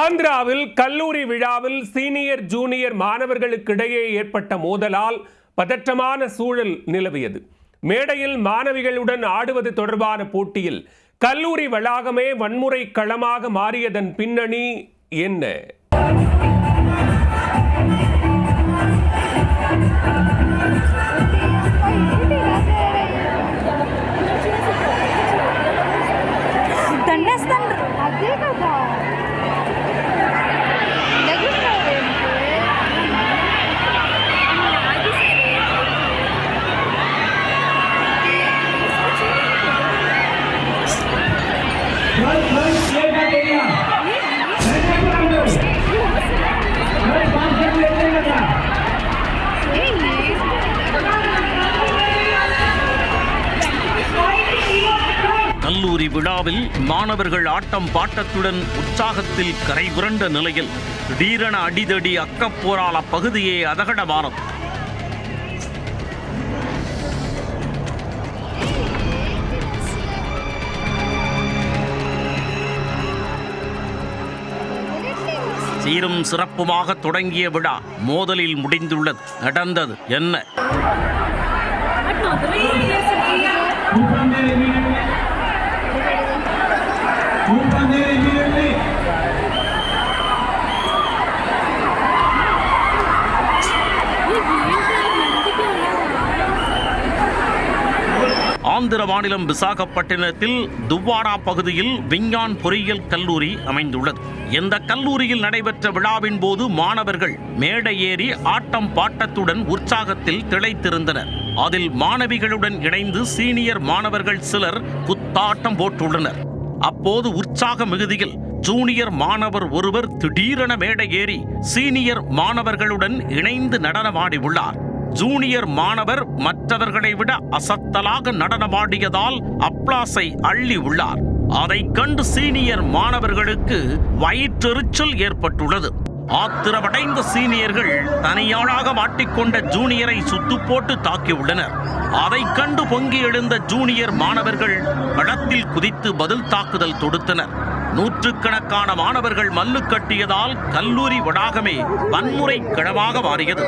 ஆந்திராவில் கல்லூரி விழாவில் சீனியர் ஜூனியர் மாணவர்களுக்கிடையே ஏற்பட்ட மோதலால் பதற்றமான சூழல் நிலவியது. மேடையில் மாணவிகளுடன் ஆடுவது தொடர்பான போட்டியில் கல்லூரி வளாகமே வன்முறை களமாக மாறியதன் பின்னணி என்ன? கல்லூரி விழாவில் மாணவர்கள் ஆட்டம் பாட்டத்துடன் உற்சாகத்தில் கரைபுரண்ட நிலையில் திடீரென அடிதடி அக்கப்போரால் அப்பகுதியே அதகடமானது. சீரும் சிறப்புமாக தொடங்கிய விழா மோதலில் முடிந்துள்ளது. நடந்தது என்ன? ஆந்திர மாநிலம் விசாகப்பட்டினத்தில் துவாரா பகுதியில் விஞ்ஞான் பொறியியல் கல்லூரி அமைந்துள்ளது. இந்த கல்லூரியில் நடைபெற்ற விழாவின் போது மாணவர்கள் மேடை ஏறி ஆட்டம் பாட்டத்துடன் உற்சாகத்தில் திளைத்திருந்தனர். அதில் மாணவிகளுடன் இணைந்து சீனியர் மாணவர்கள் சிலர் குத்தாட்டம் போட்டுள்ளனர். அப்போது உற்சாக மிகுதியில் ஜூனியர் மாணவர் ஒருவர் திடீரென மேடை ஏறி சீனியர் மாணவர்களுடன் இணைந்து நடனமாடி உள்ளார். ஜூனியர் மாணவர் மற்றவர்களை விட அசத்தலாக நடனமாடியதால் அப்ளாஸை அள்ளி உள்ளார். அதை கண்டு சீனியர் மாணவர்களுக்கு வயிற்றெரிச்சல் ஏற்பட்டுள்ளது. ஆத்திரமடைந்த சீனியர்கள் தனியாளாக மாட்டிக்கொண்ட ஜூனியரை சுத்து போட்டு தாக்கியுள்ளனர். அதை கண்டு பொங்கி எழுந்த ஜூனியர் மாணவர்கள் களத்தில் குதித்து பதில் தாக்குதல் தொடுத்தனர். நூற்றுக்கணக்கான மாணவர்கள் மல்லு கட்டியதால் கல்லூரி வளாகமே வன்முறை களமாக மாறியது.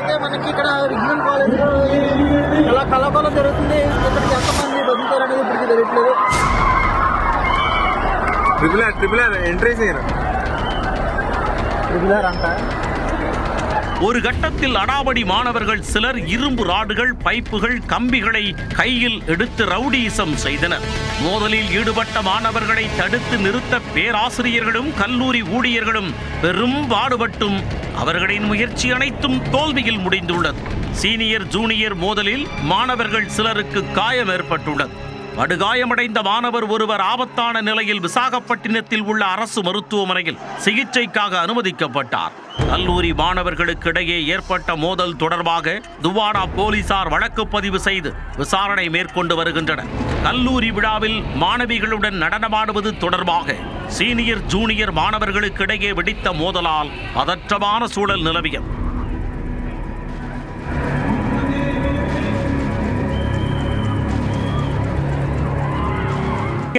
ஒரு கட்டத்தில் அடாவடி மாணவர்கள் சிலர் இரும்பு ராடுகள், பைப்புகள், கம்பிகளை கையில் எடுத்து ரவுடிசம் செய்தனர். மோதலில் ஈடுபட்ட மாணவர்களை தடுத்து நிறுத்த பேராசிரியர்களும் கல்லூரி ஊழியர்களும் பெரும் பாடுபட்டும் அவர்களின் முயற்சி அனைத்தும் தோல்வியில் முடிந்துள்ளது. சீனியர் ஜூனியர் மோதலில் மாணவர்கள் சிலருக்கு காயம் ஏற்பட்டுள்ளது. படுகாயமடைந்த மாணவர் ஒருவர் ஆபத்தான நிலையில் விசாகப்பட்டினத்தில் உள்ள அரசு மருத்துவமனையில் சிகிச்சைக்காக அனுமதிக்கப்பட்டார். கல்லூரி மாணவர்களுக்கு இடையே ஏற்பட்ட மோதல் தொடர்பாக துவாரா போலீசார் வழக்கு பதிவு செய்து விசாரணை மேற்கொண்டு வருகின்றனர். கல்லூரி விழாவில் மாணவிகளுடன் நடனமாடுவது தொடர்பாக சீனியர் ஜூனியர் மாணவர்களுக்கு இடையே வெடித்த மோதலால் பதற்றமான சூழல் நிலவியது.